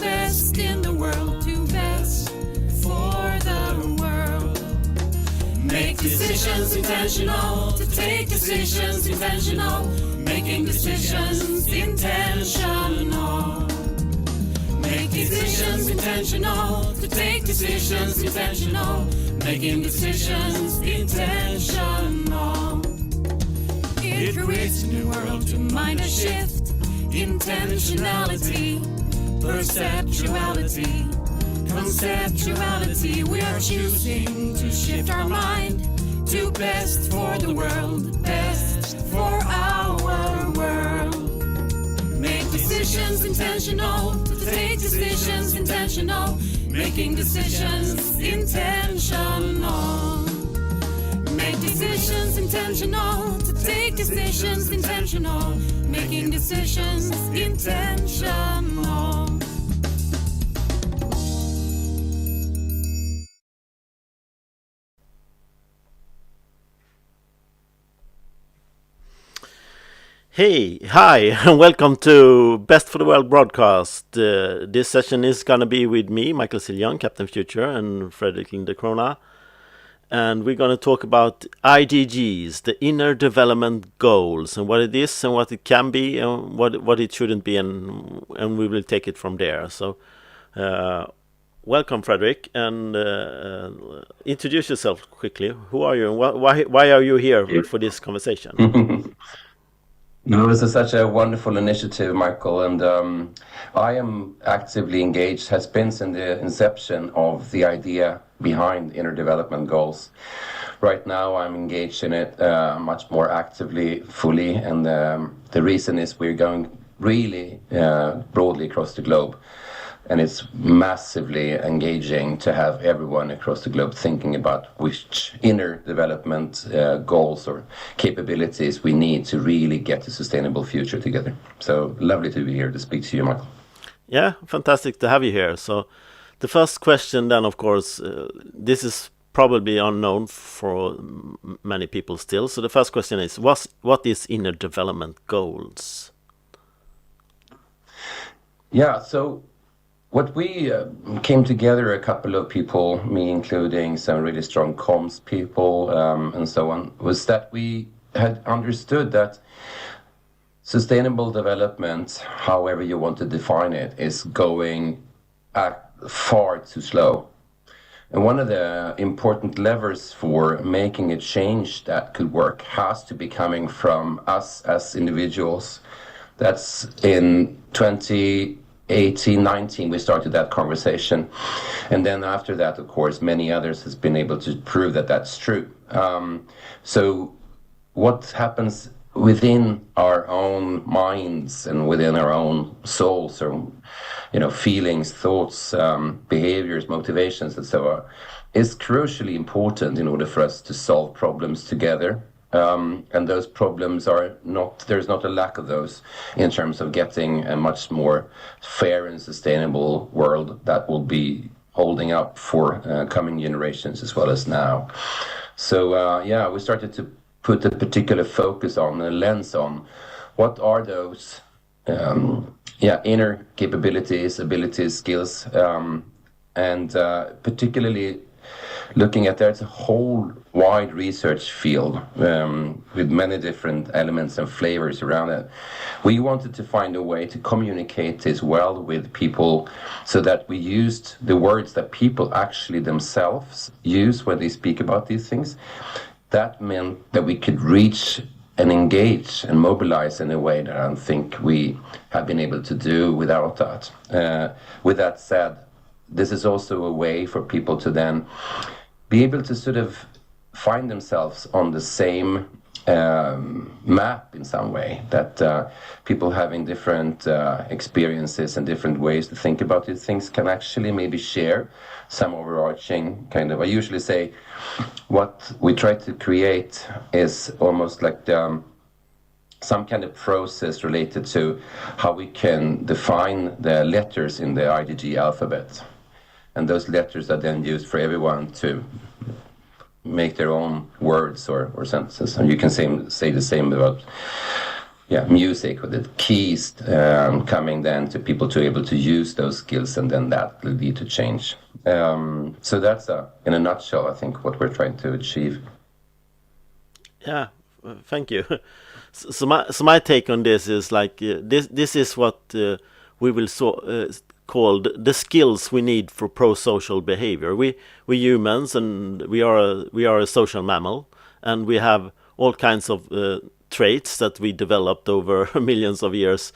best in the world, to best for the world. Make decisions intentional, to take decisions intentional, making decisions intentional. Make decisions intentional, to take decisions intentional, making decisions intentional. It creates a new world to mind a shift, intentionality, perceptuality, conceptuality. We are choosing to shift our mind to best for the world, best for our world. Make decisions intentional, to take decisions intentional, making decisions intentional. Make decisions intentional, to take decisions intentional, making decisions intentional. Hey, hi, and welcome to Best for the World broadcast. This session is going to be with me, Michael Sillion, Captain Future, and Fredrik Lindencrona. And we're going to talk about IDGs, the Inner Development Goals, and what it is and what it can be and what it shouldn't be, and we will take it from there. So, welcome, Fredrik, and introduce yourself quickly. Who are you, and why are you here for this conversation? No, this is such a wonderful initiative, Michael, and I am actively engaged, has been since the inception of the idea behind inner development goals. Right now I'm engaged in it much more actively, fully, and the reason is we're going really broadly across the globe. And it's massively engaging to have everyone across the globe thinking about which inner development goals or capabilities we need to really get a sustainable future together. So lovely to be here to speak to you, Michael. Yeah, fantastic to have you here. So the first question then, of course, this is probably unknown for many people still. So the first question is, what is inner development goals? Yeah, so what we came together, a couple of people, me including some really strong comms people and so on, was that we had understood that sustainable development, however you want to define it, is going far too slow. And one of the important levers for making a change that could work has to be coming from us as individuals. That's in 2018-19 we started that conversation, and then after that, of course, many others has been able to prove that that's true. So what happens within our own minds and within our own souls, or feelings, thoughts, behaviors, motivations, and so on, is crucially important in order for us to solve problems together. And those problems there's not a lack of those in terms of getting a much more fair and sustainable world that will be holding up for coming generations as well as now. So we started to put a particular focus on, a lens on, what are those inner capabilities, abilities, skills, and particularly looking at there's a whole wide research field with many different elements and flavors around it. We wanted to find a way to communicate this well with people so that we used the words that people actually themselves use when they speak about these things. That meant that we could reach and engage and mobilize in a way that I don't think we have been able to do without that. With that said, this is also a way for people to then be able to sort of find themselves on the same map in some way, that people having different experiences and different ways to think about these things can actually maybe share some overarching kind of, I usually say what we try to create is almost like some kind of process related to how we can define the letters in the IDG alphabet. And those letters are then used for everyone to make their own words or sentences. And you can say the same about music or the keys coming then to people to able to use those skills, and then that will lead to change. So that's in a nutshell, I think, what we're trying to achieve. Yeah, thank you. So my take on this is like this is what we will call the skills we need for pro-social behavior. We humans, and we are a social mammal, and we have all kinds of traits that we developed over millions of years,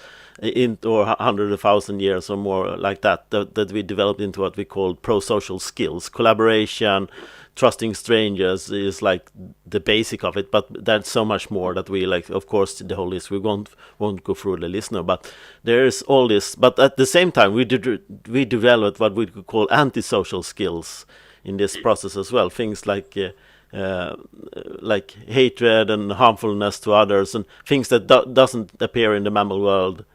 or 100,000 years or more, like that we developed into what we call pro-social skills. Collaboration, trusting strangers is like the basic of it, but there's so much more that we like. Of course, the whole list we won't go through the list now, but there's all this. But at the same time, we developed what we could call antisocial skills in this process as well. Things like hatred and harmfulness to others, and things that doesn't appear in the mammal world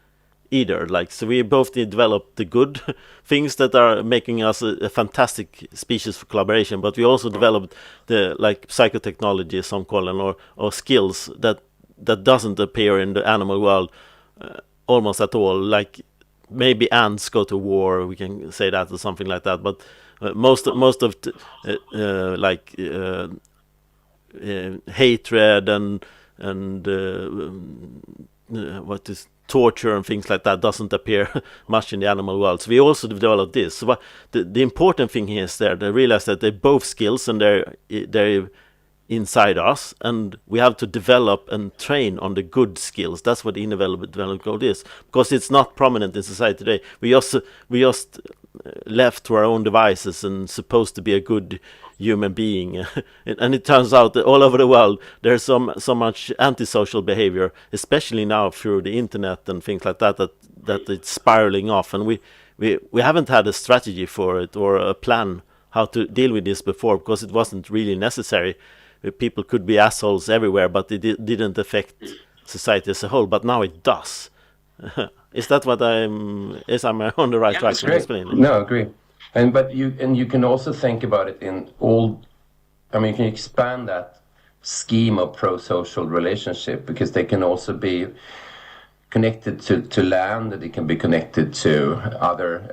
either. Like, so we both develop the good things that are making us a fantastic species for collaboration, but we also developed the like psychotechnology, some call them, or skills that doesn't appear in the animal world almost at all. Like maybe ants go to war, we can say that, or something like that, but most of hatred and what is torture and things like that doesn't appear much in the animal world. So we also developed this. So the important thing here is they realize that they're both skills, and they're inside us, and we have to develop and train on the good skills. That's what inner development goal is, because it's not prominent in society today. We just left to our own devices and supposed to be a good human being, and it turns out that all over the world there's so much antisocial behavior, especially now through the internet and things like that it's spiraling off, and we haven't had a strategy for it or a plan how to deal with this before, because it wasn't really necessary. People could be assholes everywhere, but it didn't affect society as a whole. But now it does. Is that what I'm on the right track to explain it? No, I agree. But you can also think about it in all. I mean, you can expand that scheme of pro-social relationship, because they can also be connected to land, that it can be connected to other,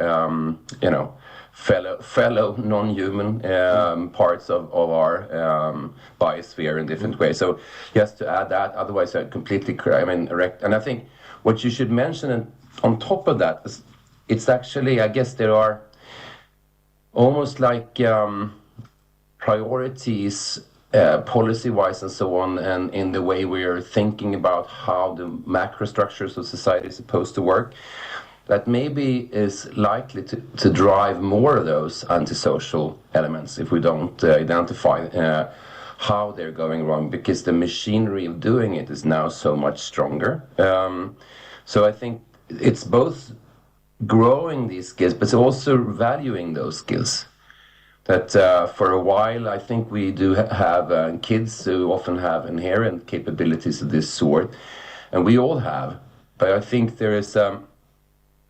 fellow non-human parts of our biosphere in different ways. So just to add that, otherwise I completely, and I think what you should mention on top of that is, it's actually, I guess there are almost like priorities policy-wise and so on, and in the way we're thinking about how the macro structures of society is supposed to work, that maybe is likely to drive more of those antisocial elements if we don't identify how they're going wrong, because the machinery of doing it is now so much stronger. So I think it's both growing these skills, but also valuing those skills. That for a while, I think we do have kids who often have inherent capabilities of this sort, and we all have. But I think there is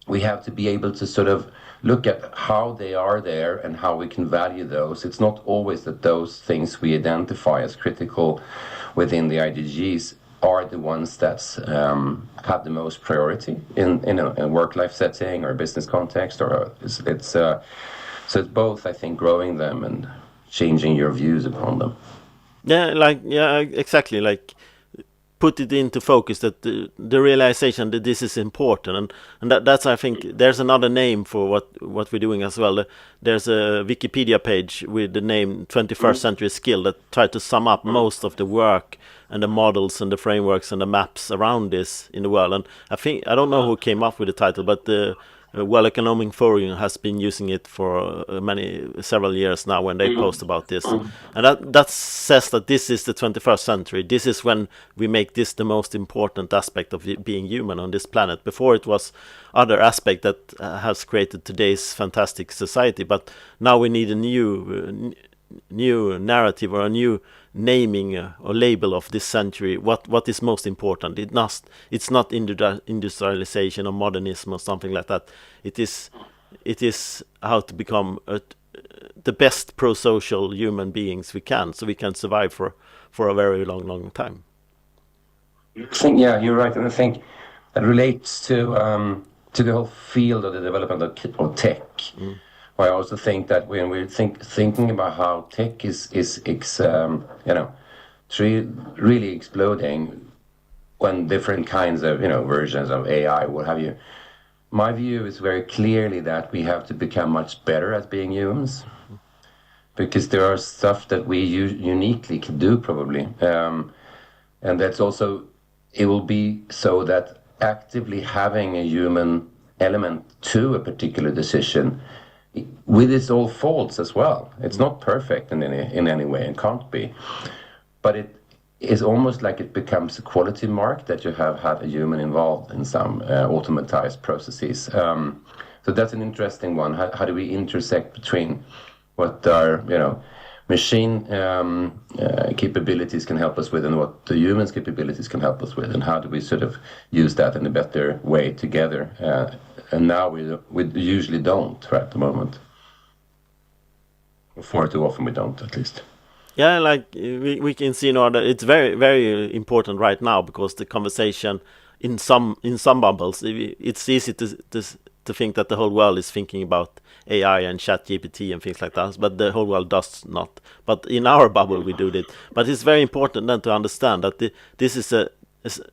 we have to be able to sort of look at how they are there and how we can value those. It's not always that those things we identify as critical within the IDGs are the ones that have the most priority in a work-life setting or a business context, or so it's both, I think, growing them and changing your views upon them. Yeah, exactly. Like, put it into focus, that the realization that this is important, and that's, I think, there's another name for what we're doing as well. There's a Wikipedia page with the name 21st Century Skill that try to sum up most of the work and the models and the frameworks and the maps around this in the world. And I don't know who came up with the title, but the World Economic Forum has been using it for several years now when they post about this. And that says that this is the 21st century. This is when we make this the most important aspect of being human on this planet. Before, it was other aspect that has created today's fantastic society. But now we need a new narrative, or a new naming or label of this century. What is most important? It's not industrialization or modernism or something like that. It is how to become the best pro-social human beings we can, so we can survive for a very long time. Yeah, you're right, and I think that relates to the whole field of the development of tech. I also think that when we're thinking about how tech is really exploding, when different kinds of versions of AI, what have you. My view is very clearly that we have to become much better at being humans, because there are stuff that we uniquely can do probably. And that's also, it will be so that actively having a human element to a particular decision, with its all faults as well. It's not perfect in any way, and can't be. But it is almost like it becomes a quality mark that you have had a human involved in some automatized processes. So that's an interesting one. How do we intersect between what our machine capabilities can help us with, and what the humans' capabilities can help us with, and how do we sort of use that in a better way together? And now we usually don't right at the moment. Far too often we don't, at least. Yeah, like we can see now that it's very, very important right now, because the conversation in some bubbles, it's easy to think that the whole world is thinking about AI and ChatGPT and things like that, but the whole world does not. But in our bubble we do it. But it's very important then to understand that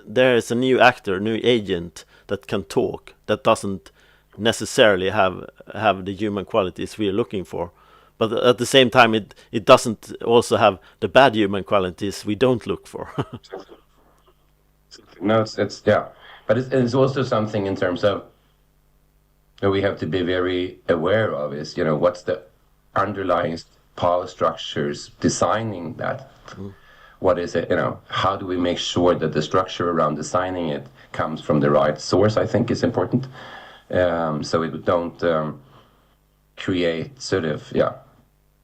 there is a new actor, new agent that can talk, that doesn't necessarily have the human qualities we're looking for. But at the same time, it doesn't also have the bad human qualities we don't look for. No, it's yeah, but it's also something in terms of that we have to be very aware of is what's the underlying power structures designing that. What is it? How do we make sure that the structure around designing it comes from the right source? I think is important, so it don't create sort of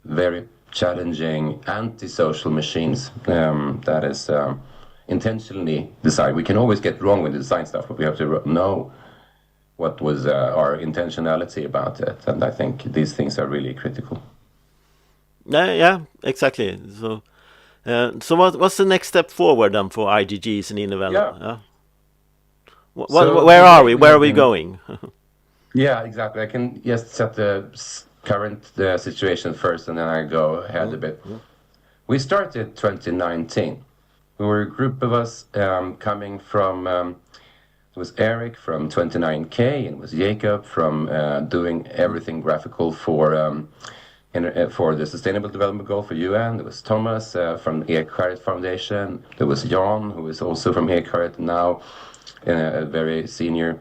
very challenging antisocial machines that is intentionally designed. We can always get wrong with the design stuff, but we have to know what was our intentionality about it, and I think these things are really critical. Yeah, exactly. So what's the next step forward then for IDGs in Innovel? Yeah. Where are we? Where are we going? Yeah, exactly. I can just set the current situation first, and then I go ahead a bit. We started 2019. We were a group of us coming from. It was Eric from 29K, and it was Jacob from doing everything graphical for the Sustainable Development Goal for UN. There was Thomas from Ekhart Foundation. There was Jan, who is also from Ekhart, now a very senior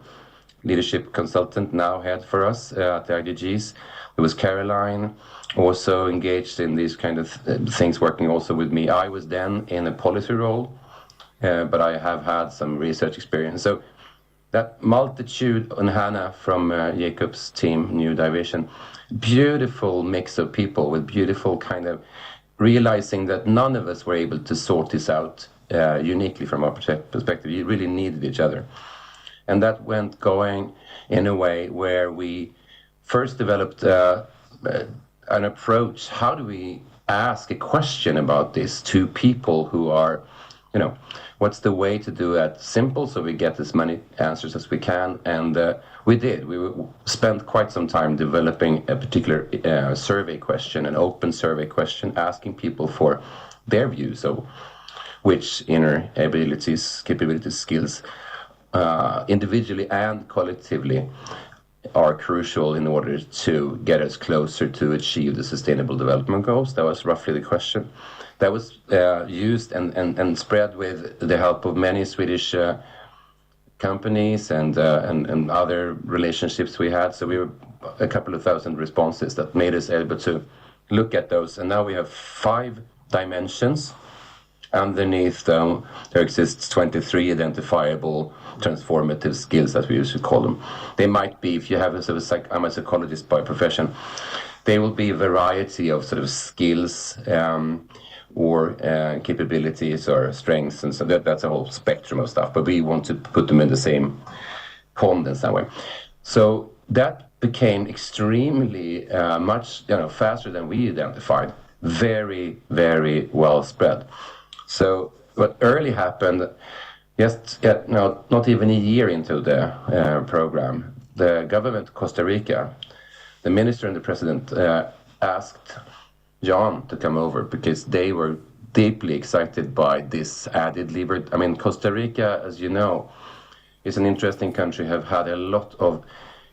leadership consultant, now head for us at the IDGs. There was Caroline, also engaged in these kind of things, working also with me. I was then in a policy role, but I have had some research experience. So that multitude, and Hannah from Jacob's team, New Division, beautiful mix of people with beautiful kind of realizing that none of us were able to sort this out uniquely from our perspective. You really needed each other. And that went going in a way where we first developed an approach. How do we ask a question about this to people who are, what's the way to do that simple so we get as many answers as we can? And we did. We spent quite some time developing a particular survey question, an open survey question, asking people for their views of which inner abilities, capabilities, skills, individually and collectively, are crucial in order to get us closer to achieve the Sustainable Development Goals. That was roughly the question. That was used and spread with the help of many Swedish companies and other relationships we had. So we were a couple of thousand responses that made us able to look at those. And now we have 5 dimensions. Underneath them, there exists 23 identifiable transformative skills, as we used to call them. They might be, if you have I'm a psychologist by profession, they will be a variety of sort of skills or capabilities or strengths, and so that's a whole spectrum of stuff, but we want to put them in the same pond in some way. So that became extremely much faster than we identified, very, very well spread. So what early happened no, not even a year into the program, the government of Costa Rica, the minister and the president asked John to come over because they were deeply excited by this added liberty. I mean, Costa Rica, as you know, is an interesting country, have had a lot of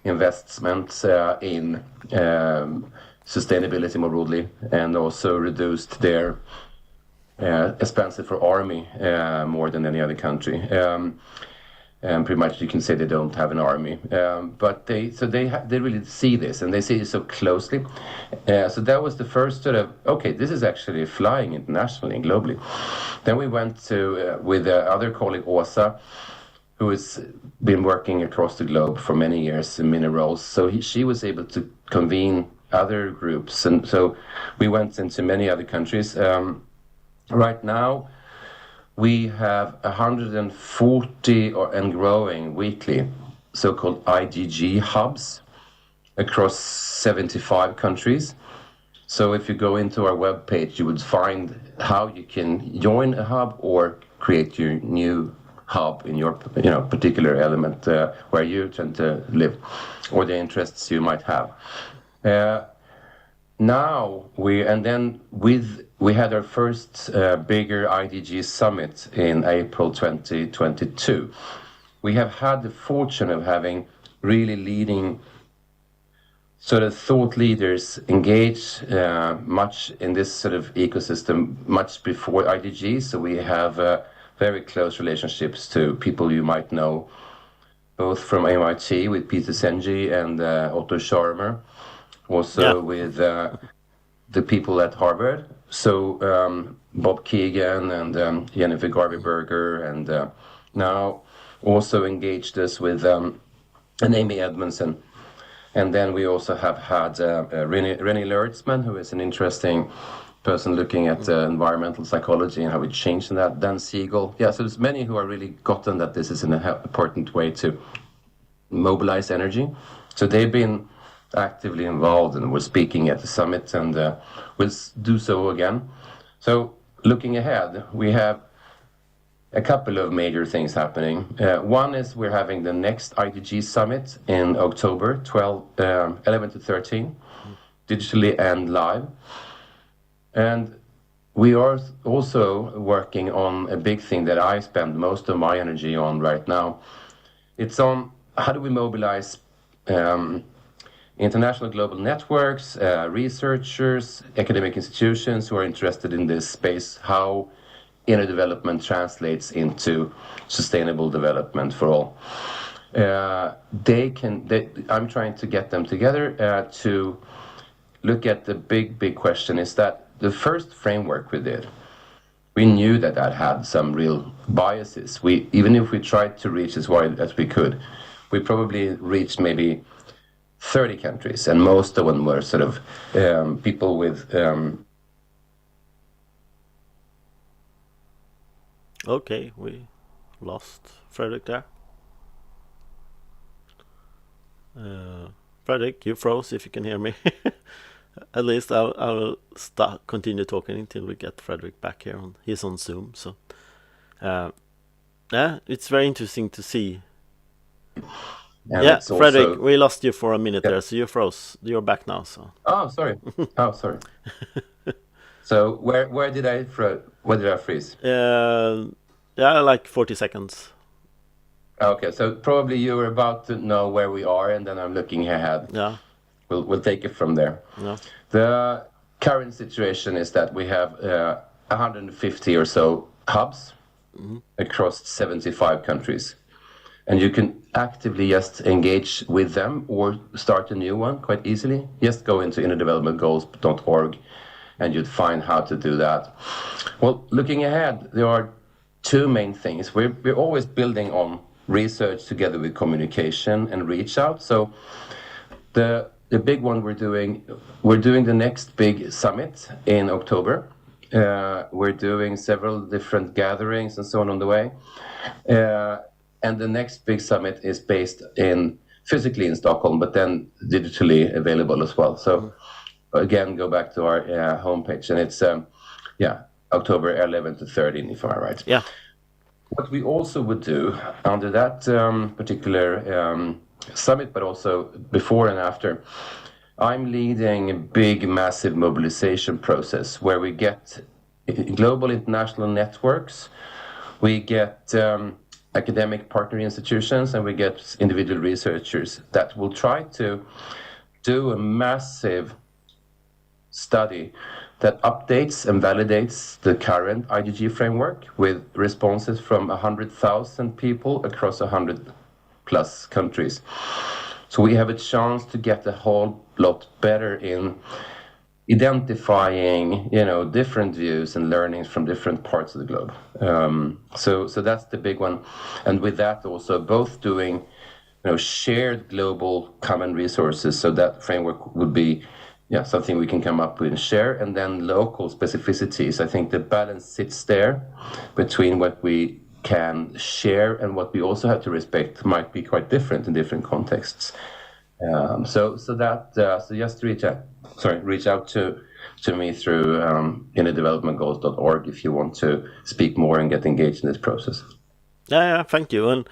investments in sustainability more broadly, and also reduced their expensive for army more than any other country. And pretty much you can say they don't have an army, but they really see this, and they see it so closely. So that was the first sort of, okay, this is actually flying internationally and globally. Then we went to with other colleague Åsa, who has been working across the globe for many years in many roles. So she was able to convene other groups, and so we went into many other countries. Right now, we have 140 and growing weekly so-called IDG hubs across 75 countries. So if you go into our webpage, you would find how you can join a hub or create your new hub in your particular element where you tend to live, or the interests you might have. Now we had our first bigger IDG summit in April 2022. We have had the fortune of having really leading sort of thought leaders engage much in this sort of ecosystem much before IDG. So we have very close relationships to people you might know, both from MIT with Peter Senji and Otto Scharmer, also with the people at Harvard. So Bob Keegan and Jennifer Garvey-Berger, and now also engaged us with and Amy Edmondson. And then we also have had René Lertzman, who is an interesting person looking at environmental psychology and how it changed in that. Dan Siegel. Yeah, so there's many who are really gotten that this is an important way to mobilize energy. So they've been actively involved and were speaking at the summit, and will do so again. So looking ahead, we have a couple of major things happening. One is we're having the next IDG summit in October 11 to 13, digitally and live. And we are also working on a big thing that I spend most of my energy on right now. It's on how do we mobilize international global networks, researchers, academic institutions who are interested in this space, how inner development translates into sustainable development for all. I'm trying to get them together to look at the big question is that the first framework we did, we knew that had some real biases. Even if we tried to reach as wide as we could, we probably reached maybe 30 countries, and most of them were sort of people with... Okay, we lost Fredrik there. Fredrik, you froze, if you can hear me. At least I'll continue talking until we get Fredrik back here. He's on Zoom, so... yeah, it's very interesting to see. Yeah, Fredrik, also... we lost you for a minute there, so you froze. You're back now, so... Oh, sorry. So where did I freeze? Yeah, like 40 seconds. Okay, so probably you were about to know where we are, and then I'm looking ahead. Yeah. We'll take it from there. Yeah. The current situation is that we have 150 or so hubs across 75 countries. And you can actively just engage with them or start a new one quite easily. Just go into innerdevelopmentgoals.org and you'd find how to do that. Well, looking ahead, there are two main things. We're always building on research together with communication and reach out. So the big one we're doing the next big summit in October. We're doing several different gatherings and so on the way. And the next big summit is based physically in Stockholm, but then digitally available as well. So again, go back to our homepage, and it's October 11 to 13, if I'm right. Yeah. what we also would do under that particular summit, but also before and after, I'm leading a big, massive mobilization process where we get global international networks, we get academic partner institutions, and we get individual researchers that will try to do a massive study that updates and validates the current IDG framework with responses from 100,000 people across 100 plus countries. So we have a chance to get a whole lot better in identifying, different views and learnings from different parts of the globe. So that's the big one. And with that also both doing, shared global common resources. So that framework would be something we can come up with and share, and then local specificities. I think the balance sits there between what we can share and what we also have to respect might be quite different in different contexts. So just reach out to me through innerdevelopmentgoals.org if you want to speak more and get engaged in this process. Yeah, thank you. And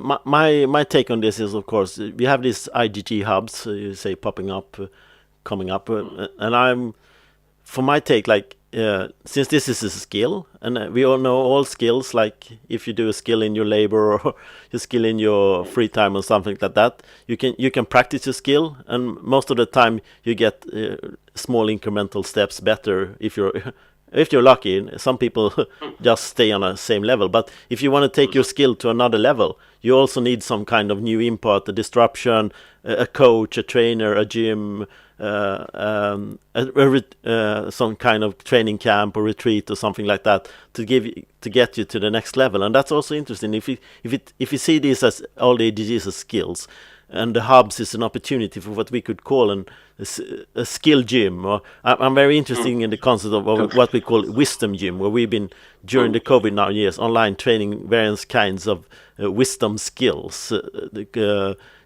my take on this is, of course, we have these IDG hubs, you say, popping up, coming up, and I'm, for my take, like, since this is a skill, and we all know all skills, like if you do a skill in your labor or a skill in your free time or something like that, you can practice your skill, and most of the time you get small incremental steps better if you're lucky. Some people just stay on the same level, but if you want to take your skill to another level, you also need some kind of new input, a disruption, a coach, a trainer, a gym, some kind of training camp or retreat or something like that to get you to the next level. And that's also interesting. If you see these as all the IDGs as skills, and the hubs is an opportunity for what we could call a skill gym. Or I'm very interested in the concept of what we call wisdom gym, where we've been during the COVID now years online training various kinds of wisdom skills,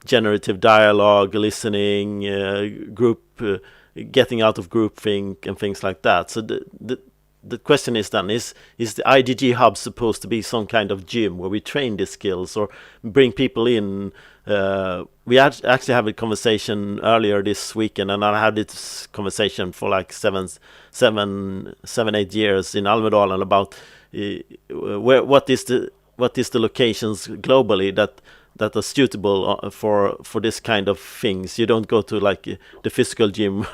generative dialogue, listening, group, getting out of groupthink and things like that. So the question is then, is the IDG hub supposed to be some kind of gym where we train these skills or bring people in? We actually had a conversation earlier this weekend, and I had this conversation for like 8 years in Almedalen about what is the locations globally that are suitable for this kind of things. You don't go to like the physical gym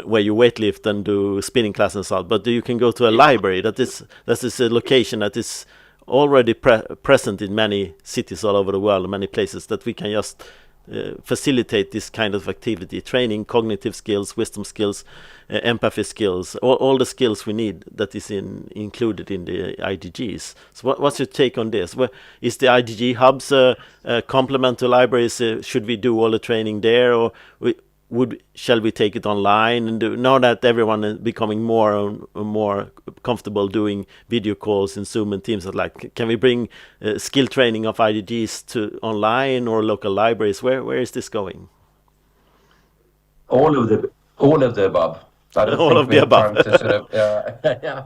where you weightlift and do spinning classes and so on, but you can go to a library that is a location that is already present in many cities all over the world, many places, that we can just facilitate this kind of activity, training cognitive skills, wisdom skills, empathy skills, all the skills we need that is included in the IDGs. So what's your take on this? Is the IDG hubs a complement to libraries? Should we do all the training there, or shall we take it online and do? Now that everyone is becoming more and more comfortable doing video calls in Zoom and Teams, can we bring skill training of IDGs to online or local libraries? Where is this going? All of the above. I don't all think of the above. To sort of, yeah.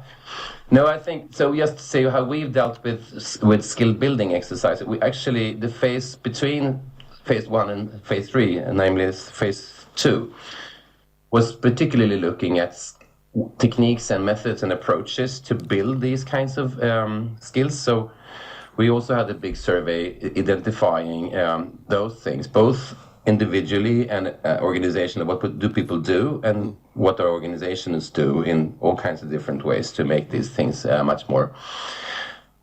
No, I think so. Just to say how we've dealt with skill building exercises. We actually, the phase between phase 1 and phase 3, and namely phase 2, was particularly looking at techniques and methods and approaches to build these kinds of skills. So we also had a big survey identifying those things, both individually and organizationally. What do people do, and what our organizations do in all kinds of different ways to make these things much more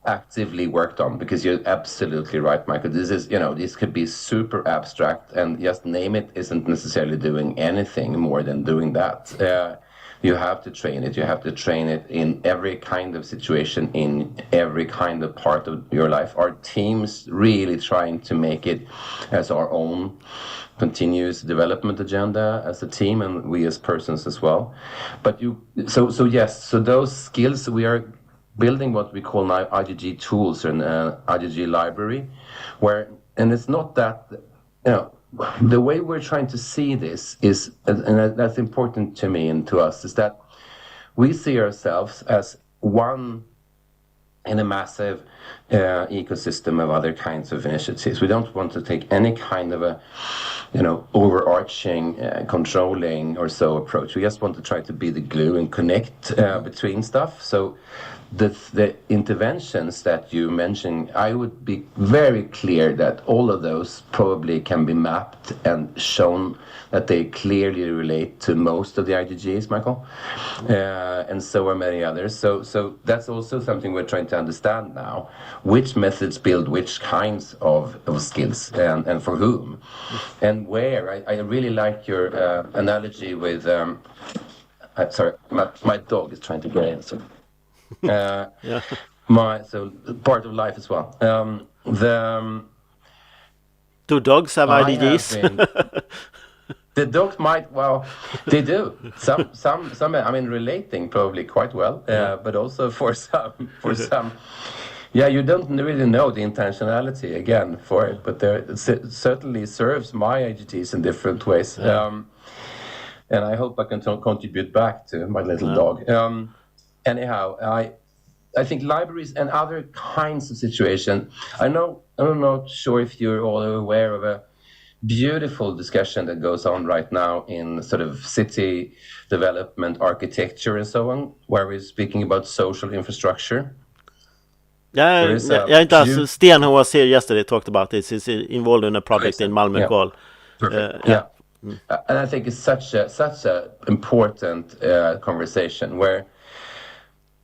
actively worked on. Because you're absolutely right, Michael. This is, this could be super abstract, and just name it isn't necessarily doing anything more than doing that. You have to train it. You have to train it in every kind of situation, in every kind of part of your life. Our team's really trying to make it as our own continuous development agenda as a team, and we as persons as well. But so those skills, we are building what we call now IDG tools and IDG library, and it's not that, the way we're trying to see this is, and that's important to me and to us, is that we see ourselves as one in a massive ecosystem of other kinds of initiatives. We don't want to take any kind of a, overarching, controlling or so approach. We just want to try to be the glue and connect between stuff. So the interventions that you mentioned, I would be very clear that all of those probably can be mapped and shown that they clearly relate to most of the IDGs, Michael, and so are many others. So that's also something we're trying to understand now, which methods build which kinds of skills and for whom and where. I really like your analogy with, sorry, my dog is trying to get in, so. So part of life as well. Do dogs have IDGs? The dogs might, they do. Some. I mean, relating probably quite well, but also for some. Yeah, you don't really know the intentionality again for it, but it certainly serves my IDGs in different ways. And I hope I can contribute back to my little dog. Anyhow, I think libraries and other kinds of situations. I'm not sure if you're all aware of a beautiful discussion that goes on right now in sort of city development, architecture, and so on, where we're speaking about social infrastructure. It does. Sten, who was here yesterday, talked about this. He's involved in a project in Malmö called. Perfect. And I think it's such a important conversation where.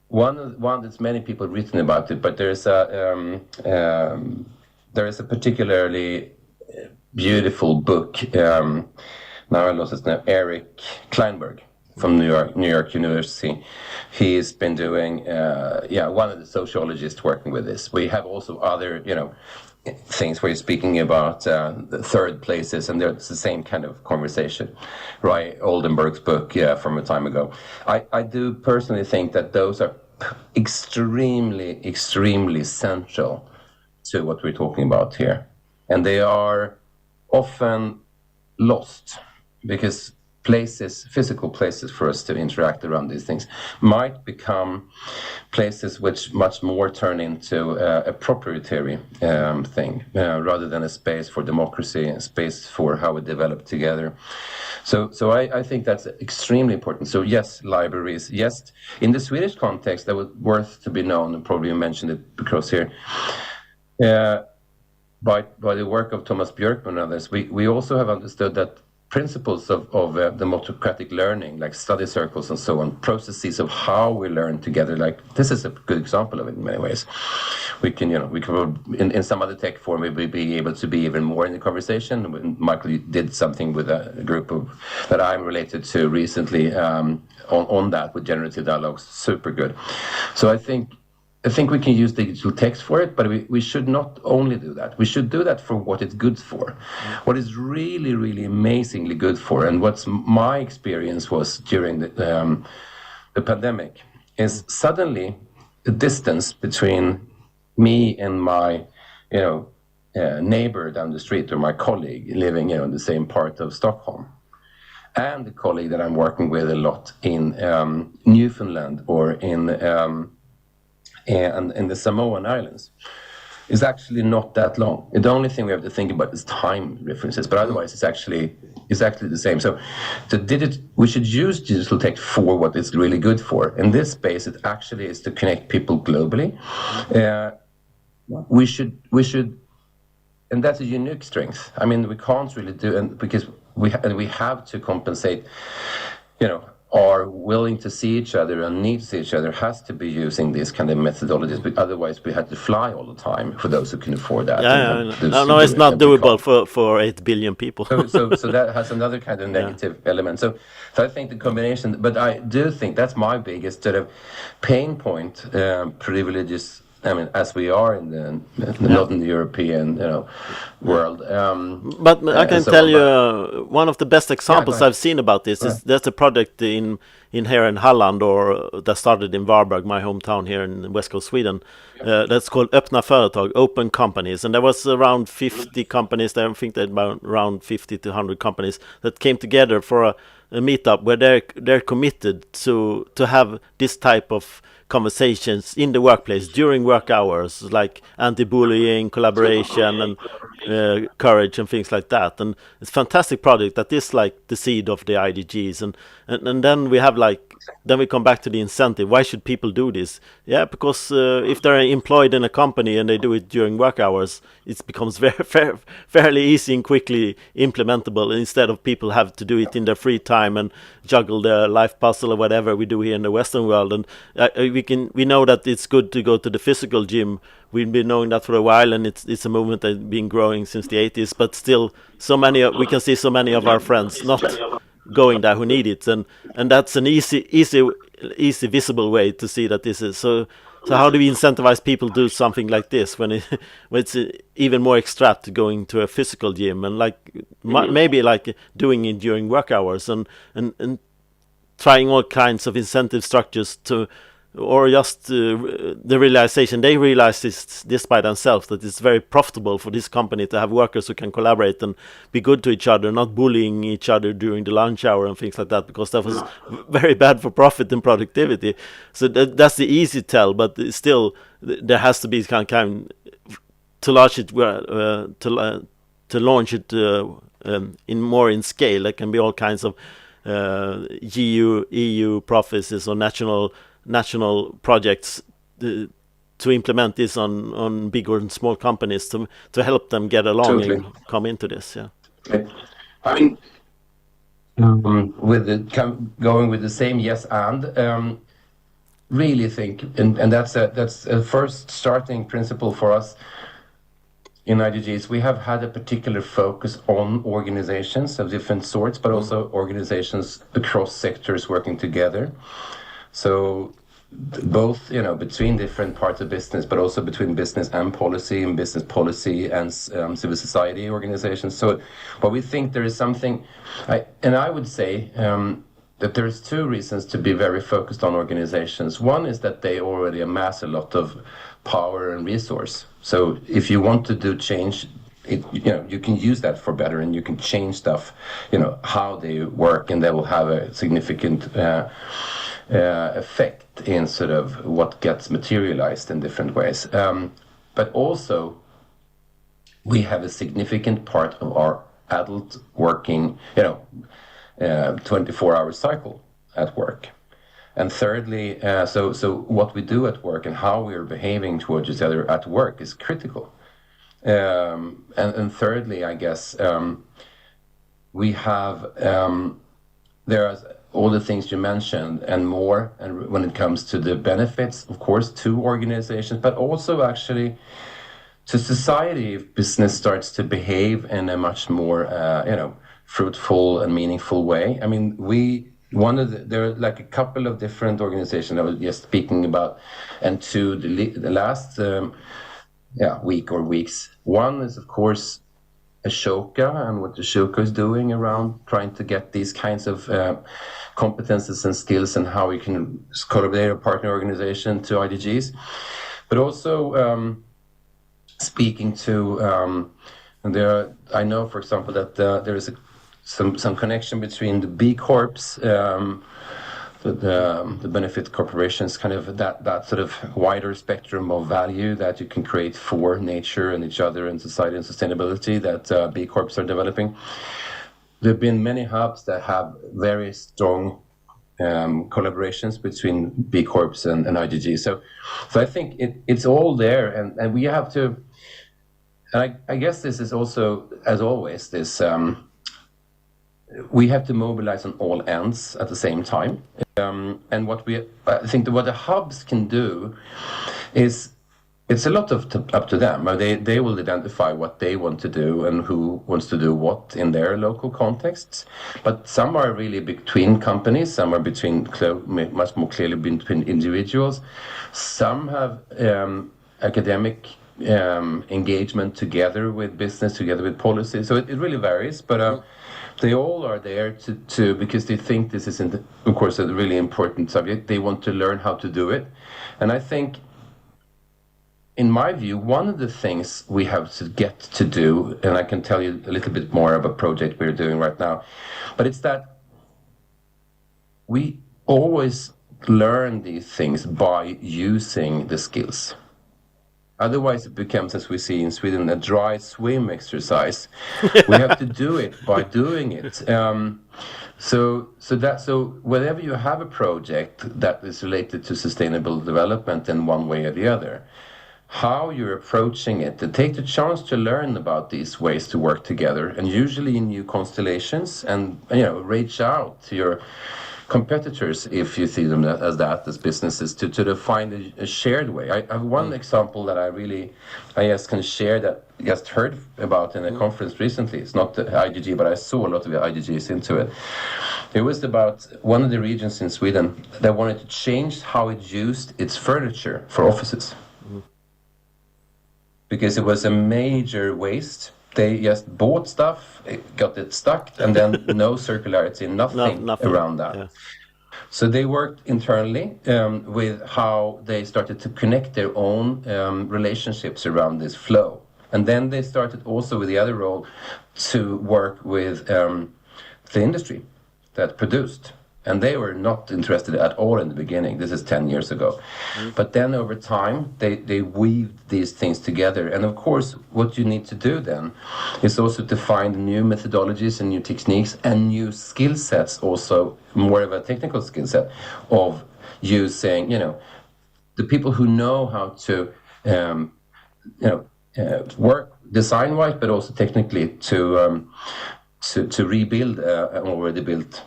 One that's many people written about it, but there is a particularly beautiful book. Now I lost his name. Eric Kleinberg from New York University. He's been doing one of the sociologists working with this. We have also other things where you're speaking about the third places, and it's the same kind of conversation. Right, Oldenburg's book from a time ago. I do personally think that those are extremely central to what we're talking about here, and they are often lost because physical places for us to interact around these things might become places which much more turn into a proprietary thing rather than a space for democracy, a space for how we develop together. So I think that's extremely important. So yes, libraries, yes. In the Swedish context, that was worth to be known, and probably you mentioned it because here, by the work of Thomas Björkman and others, we also have understood that principles of democratic learning, like study circles and so on, processes of how we learn together, like this is a good example of it in many ways. We can in some other tech form, we will be able to be even more in the conversation. Michael did something with a group that I'm related to recently on that with generative dialogues, super good. So I think we can use digital text for it, but we should not only do that. We should do that for what it's good for. What is really, really amazingly good for, and what's my experience was during the pandemic, is suddenly the distance between me and my, neighbor down the street, or my colleague living, in the same part of Stockholm, and the colleague that I'm working with a lot in Newfoundland or in the Samoan Islands, is actually not that long. The only thing we have to think about is time differences, but otherwise it's actually the same. So we should use digital tech for what it's really good for. In this space, it actually is to connect people globally. We should, and that's a unique strength. I mean, we can't really do, and because we have to compensate, are willing to see each other and need to see each other, has to be using these kind of methodologies. But otherwise, we had to fly all the time for those who can afford that. No, it's not doable for 8 billion people. so that has another kind of negative element. So I think the combination. But I do think that's my biggest sort of pain point. Privileges. I mean, as we are in the Northern European, world. But I can tell you one of the best examples I've seen about this is there's a project in here in Halland, or that started in Varberg, my hometown here in West Coast Sweden. That's called Öppna Företag, Open Companies, and there was around 50 companies there. I think that around 50 to 100 companies that came together for meetup where they're committed to have this type of conversations in the workplace during work hours, like anti-bullying, collaboration, and courage and things like that. And it's a fantastic project that is like the seed of the IDGs. And then we have then we come back to the incentive. Why should people do this? Yeah, because if they're employed in a company and they do it during work hours, it becomes fairly easy and quickly implementable, instead of people have to do it in their free time and juggle their life puzzle or whatever we do here in the Western world. And we know that it's good to go to the physical gym. We've been knowing that for a while, and it's a movement that's been growing since the 80s. But still, we can see so many of our friends not going there who need it, and that's an easy visible way to see that this is so. So how do we incentivize people to do something like this when it's even more extract going to a physical gym, and maybe doing it during work hours, and trying all kinds of incentive structures or just the realization they realize this by themselves, that it's very profitable for this company to have workers who can collaborate and be good to each other, not bullying each other during the lunch hour and things like that, because that was very bad for profit and productivity. So that's the easy tell, but still there has to be kind to launch it to launch it in scale. There can be all kinds of EU prophecies or national projects to implement this on big or small companies to help them get along. Totally. And come into this. Yeah. I mean, going with the same yes and really think, and that's a first starting principle for us in IDGs. We have had a particular focus on organizations of different sorts, but also organizations across sectors working together. So both, between different parts of business, but also between business and policy, and business policy and civil society organizations. So, but we think there is something, I would say that there's two reasons to be very focused on organizations. One is that they already amass a lot of power and resource. So if you want to do change, you can use that for better, and you can change stuff, how they work, and they will have a significant effect in sort of what gets materialized in different ways. But also, we have a significant part of our adult working, 24-hour cycle at work. And thirdly, so what we do at work and how we are behaving towards each other at work is critical. And thirdly, I guess, we have, there are all the things you mentioned and more, and when it comes to the benefits, of course, to organizations, but also actually to society if business starts to behave in a much more, fruitful and meaningful way. I mean, there are like a couple of different organizations I was just speaking about, and to the last week or weeks. One is, of course, Ashoka and what Ashoka is doing around trying to get these kinds of competences and skills and how we can collaborate a partner organization to IDGs. But also speaking to, I know, for example, that there is some connection between the B Corps, the benefit corporations, kind of that sort of wider spectrum of value that you can create for nature and each other and society and sustainability that B Corps are developing. There have been many hubs that have very strong collaborations between B Corps and IDG. So I think it's all there, and we have to. And I guess this is also, as always, this. We have to mobilize on all ends at the same time. And I think what the hubs can do is, it's a lot up to them. They will identify what they want to do and who wants to do what in their local contexts. But some are really between companies, some are much more clearly between individuals. Some have academic engagement together with business, together with policy. So it really varies, but they all are there to because they think this is, of course, a really important subject. They want to learn how to do it. And I think, in my view, one of the things we have to get to do, and I can tell you a little bit more of a project we're doing right now, but it's that we always learn these things by using the skills. Otherwise, it becomes, as we see in Sweden, a dry swim exercise. We have to do it by doing it. So whenever you have a project that is related to sustainable development in one way or the other, how you're approaching it, to take the chance to learn about these ways to work together, and usually in new constellations, and reach out to your competitors if you see them as businesses to find a shared way. I have one example that I just can share that I just heard about in a conference recently. It's not the IDG, but I saw a lot of the IDGs into it. It was about one of the regions in Sweden that wanted to change how it used its furniture for offices. Because it was a major waste. They just bought stuff, got it stuck, and then no circularity, nothing around that. Yeah. So they worked internally with how they started to connect their own relationships around this flow. And then they started also with the other role to work with the industry that produced. And they were not interested at all in the beginning. This is 10 years ago. But then over time, they weaved these things together. And of course, what you need to do then is also to find new methodologies and new techniques and new skill sets, also more of a technical skill set of using, the people who know how to, work design-wise, but also technically to rebuild an already built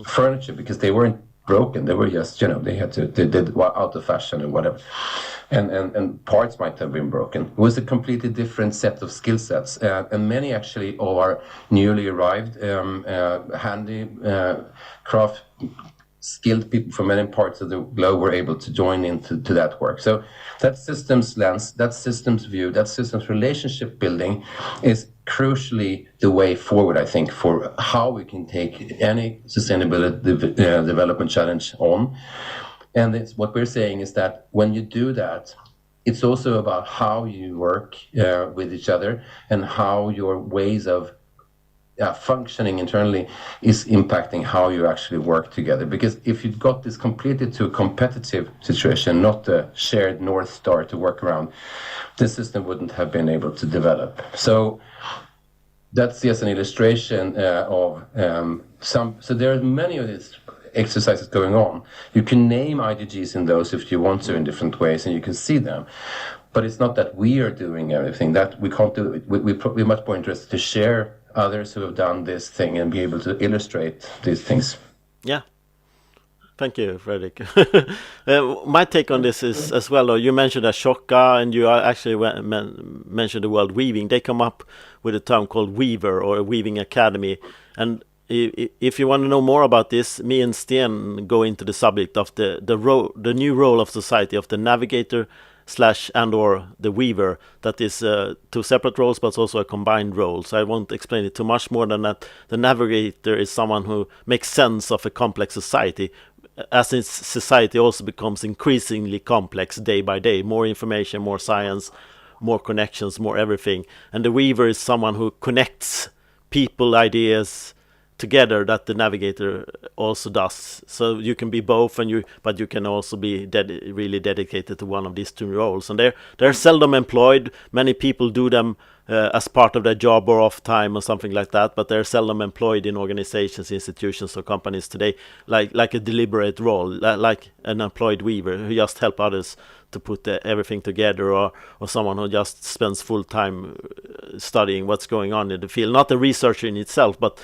furniture, because they weren't broken. They were just, they did out of fashion or whatever. And parts might have been broken. It was a completely different set of skill sets. And many actually are newly arrived, craft skilled people from many parts of the globe were able to join into that work. So that systems lens, that systems view, that systems relationship building is crucially the way forward, I think, for how we can take any sustainability development challenge on. And it's, what we're saying is that when you do that, it's also about how you work with each other and how your ways of functioning internally is impacting how you actually work together. Because if you got this completely to a competitive situation, not a shared North Star to work around, the system wouldn't have been able to develop. So that's just an illustration of some. So there are many of these exercises going on. You can name IDGs in those if you want to in different ways, and you can see them. But it's not that we are doing everything. That we can't do it. We're much more interested to share others who have done this thing and be able to illustrate these things. Yeah. Thank you, Fredrik. My take on this is as well, you mentioned Ashoka, and you actually mentioned the word weaving. They come up with a term called Weaver, or a Weaving Academy. And if you want to know more about this, me and Sten go into the subject of the new role of society of the Navigator / and/or the Weaver. That is two separate roles, but also a combined role. So I won't explain it too much more than that. The Navigator is someone who makes sense of a complex society, as its society also becomes increasingly complex day by day. More information, more science, more connections, more everything. And the Weaver is someone who connects people, ideas together, that the Navigator also does. So you can be both, but you can also be really dedicated to one of these two roles. And they're seldom employed. Many people do them as part of their job or off time or something like that, but they're seldom employed in organizations, institutions, or companies today, like a deliberate role, like an employed Weaver who just help others to put everything together, or someone who just spends full time studying what's going on in the field. Not a researcher in itself, but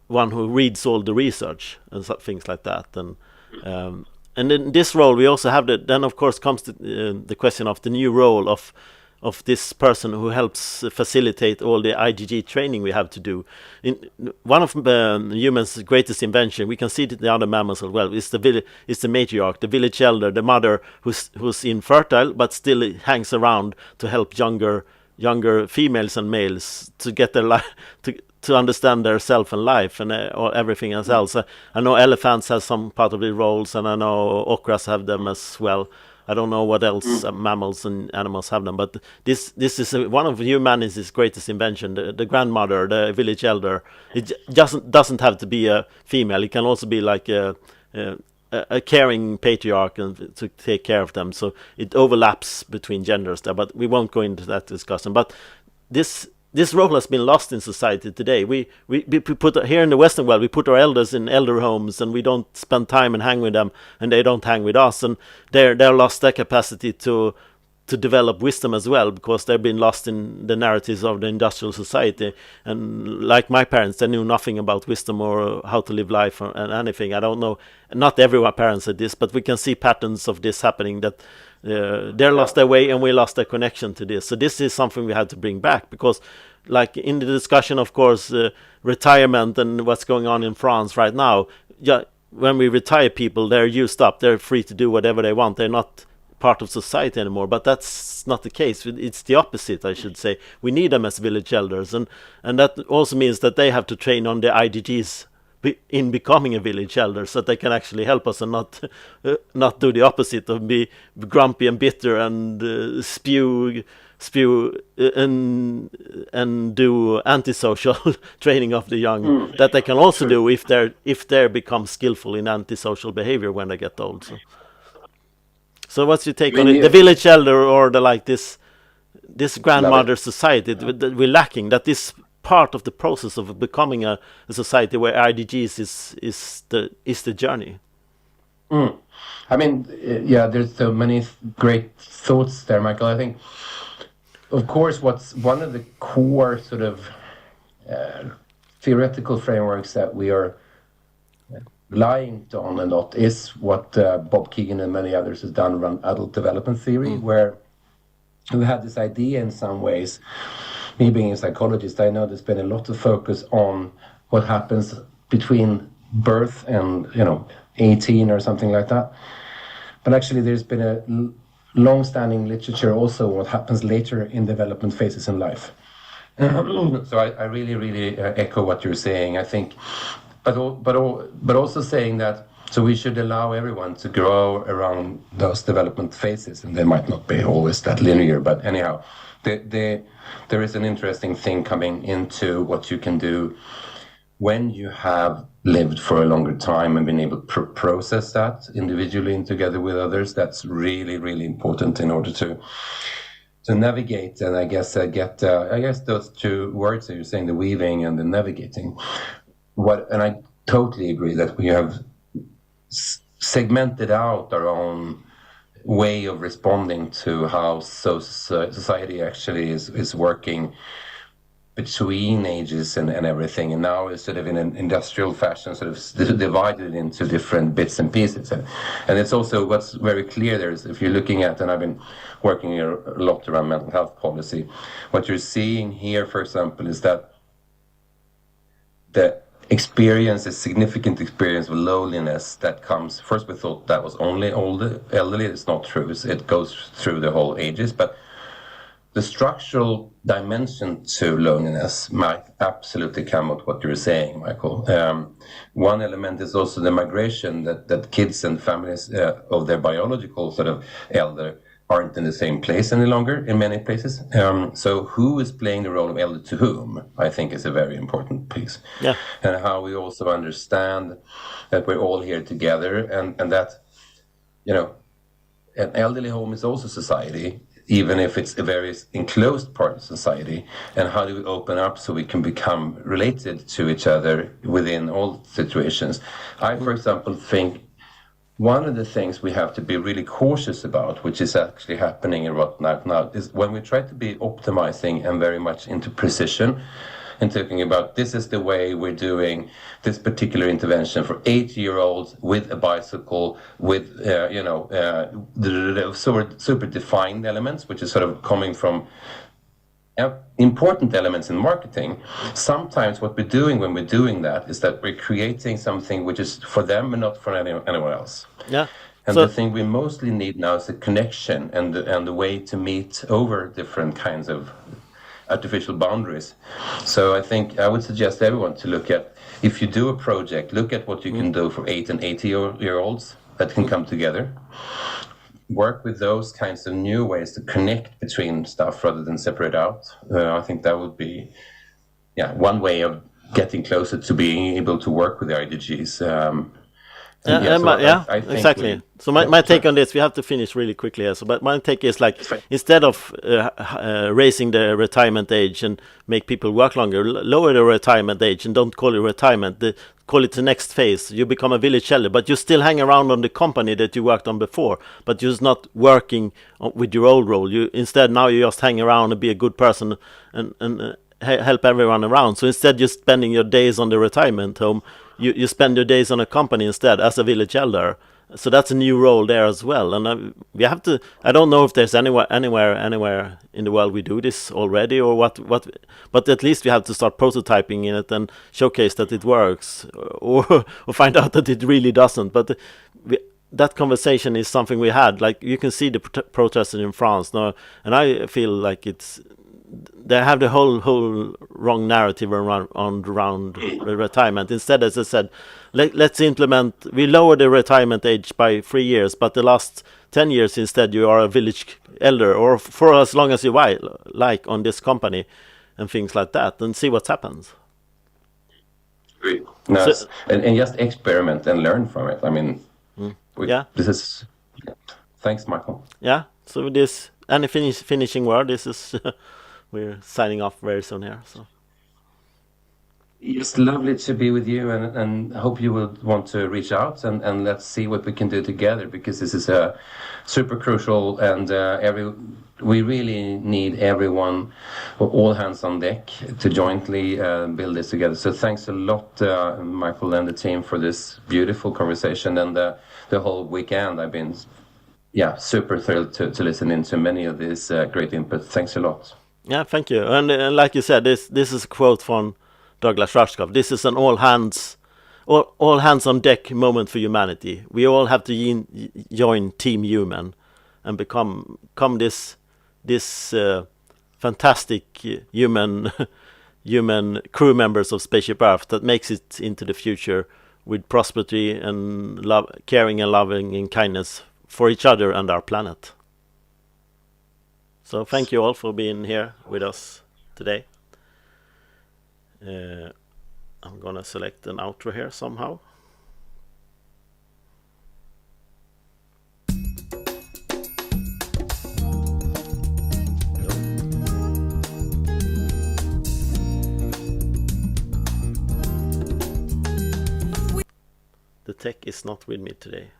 one who reads all the research and things like that. And in this role, we also have then of course comes the question of the new role of this person who helps facilitate all the IDG training we have to do. One of humans' greatest invention, we can see it in the other mammals as well, is the matriarch, the village elder, the mother who's infertile but still hangs around to help younger females and males to get their life to understand their self and life and or everything else. I know elephants have some part of the roles, and I know okras have them as well. I don't know what else mammals and animals have them, but this is one of humanity's greatest invention. The grandmother, the village elder. It doesn't have to be a female. It can also be like a a caring patriarch and to take care of them. So it overlaps between genders there, but we won't go into that discussion. But this role has been lost in society today. We put here in the Western world, we put our elders in elder homes, and we don't spend time and hang with them, and they don't hang with us, and they're lost their capacity to develop wisdom as well, because they've been lost in the narratives of the industrial society. And like my parents, they knew nothing about wisdom or how to live life or anything. I don't know. Not everyone parents said this, but we can see patterns of this happening, that they're lost their way and we lost their connection to this. So this is something we had to bring back, because like in the discussion, of course, retirement and what's going on in France right now, when we retire people, they're used up. They're free to do whatever they want. They're not part of society anymore, but that's not the case. It's the opposite, I should say. We need them as village elders, and that also means that they have to train on the IDGs in becoming a village elder, so that they can actually help us and not do the opposite of be grumpy and bitter and spew and do antisocial training of the young. That they can also do if they become skillful in antisocial behavior when they get old. So what's your take on it? The village elder, or this grandmother society that we're lacking, that is part of the process of becoming a society where IDGs is the journey. I mean, there's so many great thoughts there, Michael. I think, of course, what's one of the core sort of theoretical frameworks that we are relying on a lot is what Bob Keegan and many others has done around adult development theory, where we had this idea in some ways. Me being a psychologist, I know there's been a lot of focus on what happens between birth and 18 or something like that. But actually there's been a long-standing literature also what happens later in development phases in life. So I really echo what you're saying. I think but also saying that, so we should allow everyone to grow around those development phases, and they might not be always that linear, but anyhow, there is an interesting thing coming into what you can do when you have lived for a longer time and been able to process that individually and together with others. That's really important in order to navigate. And I guess those two words that you're saying, the weaving and the navigating, and I totally agree that we have segmented out our own way of responding to how society actually is working between ages and everything, and now it's sort of in an industrial fashion, sort of divided into different bits and pieces. And it's also what's very clear there is, if you're looking at, and I've been working here a lot around mental health policy, what you're seeing here, for example, is that the experience, a significant experience of loneliness that comes, first we thought that was only elderly. It's not true. It goes through the whole ages, but the structural dimension to loneliness might absolutely come with what you're saying, Michael. One element is also the migration that kids and families of their biological sort of elder aren't in the same place any longer in many places. So who is playing the role of elder to whom, I think, is a very important piece. Yeah. And how we also understand that we're all here together, and that, an elderly home is also society, even if it's a very enclosed part of society. And how do we open up so we can become related to each other within all situations? I, for example, think one of the things we have to be really cautious about, which is actually happening right now, is when we try to be optimizing and very much into precision and talking about this is the way we're doing this particular intervention for 8-year-olds with a bicycle, with the super defined elements, which is sort of coming from important elements in marketing. Sometimes what we're doing when we're doing that is that we're creating something which is for them and not for anyone else. Yeah. And the thing we mostly need now is a connection and the way to meet over different kinds of artificial boundaries. So I think I would suggest everyone to look at, if you do a project, look at what you can do for 8 and 80-year-olds that can come together. Work with those kinds of new ways to connect between stuff rather than separate out. I think that would be one way of getting closer to being able to work with the IDGs. I think exactly. So my take on this, we have to finish really quickly here. So, but my take is like, instead of raising the retirement age and make people work longer, lower the retirement age and don't call it retirement. Call it the next phase. You become a village elder, but you still hang around on the company that you worked on before, but you're just not working with your old role. Instead now you just hang around and be a good person and help everyone around. So instead you're spending your days on the retirement home. You spend your days on a company instead as a village elder. So that's a new role there as well. And we have to. I don't know if there's anywhere in the world we do this already or what. But at least we have to start prototyping in it and showcase that it works, or find out that it really doesn't. But that conversation is something we had. Like you can see the protesters in France now, and I feel like they have the whole wrong narrative around retirement. Instead, as I said, let's implement. We lower the retirement age by 3 years, but the last 10 years instead you are a village elder, or for as long as you like on this company, and things like that, and see what happens. No, and just experiment and learn from it. I mean, this is. Thanks, Michael. Yeah. So with this, any finishing word? This is. We're signing off very soon here. So it's lovely to be with you, and hope you will want to reach out and let's see what we can do together, because this is a super crucial, and we really need everyone, all hands on deck, to jointly build this together. So thanks a lot, Michael and the team, for this beautiful conversation, and the whole weekend I've been super thrilled to listen into many of these great input. Thanks a lot. Yeah, thank you. And like you said, this is a quote from Douglas Rushkoff. This is an all hands on deck moment for humanity. We all have to join Team Human and become this fantastic human crew members of Spaceship Earth that makes it into the future with prosperity and love, caring and loving and kindness for each other and our planet. So thank you all for being here with us today. I'm gonna select an outro here somehow. The tech is not with me today.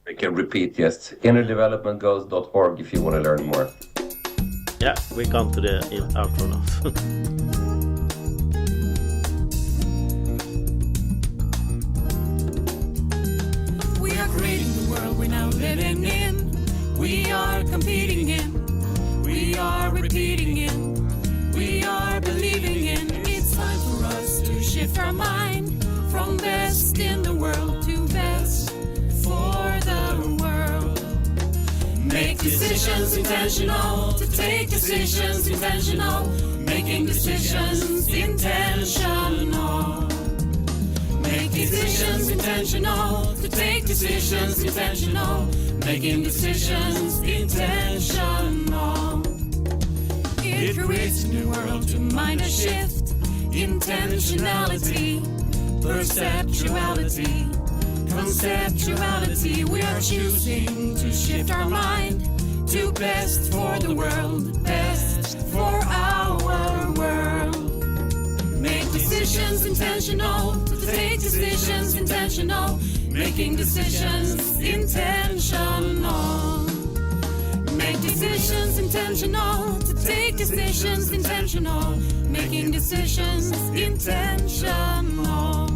I can repeat, yes, innerdevelopmentgoals.org if you want to learn more. Yeah, we come to the outro now. We are creating the world we're now living in. We are competing in. We are repeating in. We are believing in. It's time for us to shift our mind from best in the world to best for the world. Make decisions intentional, to take decisions intentional, making decisions intentional. Make decisions intentional, to take decisions intentional, making decisions intentional. It creates a new world to mind a shift, intentionality, perceptuality, conceptuality. We are choosing to shift our mind to best for the world, best for our world. Make decisions intentional, to take decisions intentional, making decisions intentional. Make decisions intentional, to take decisions intentional, making decisions intentional.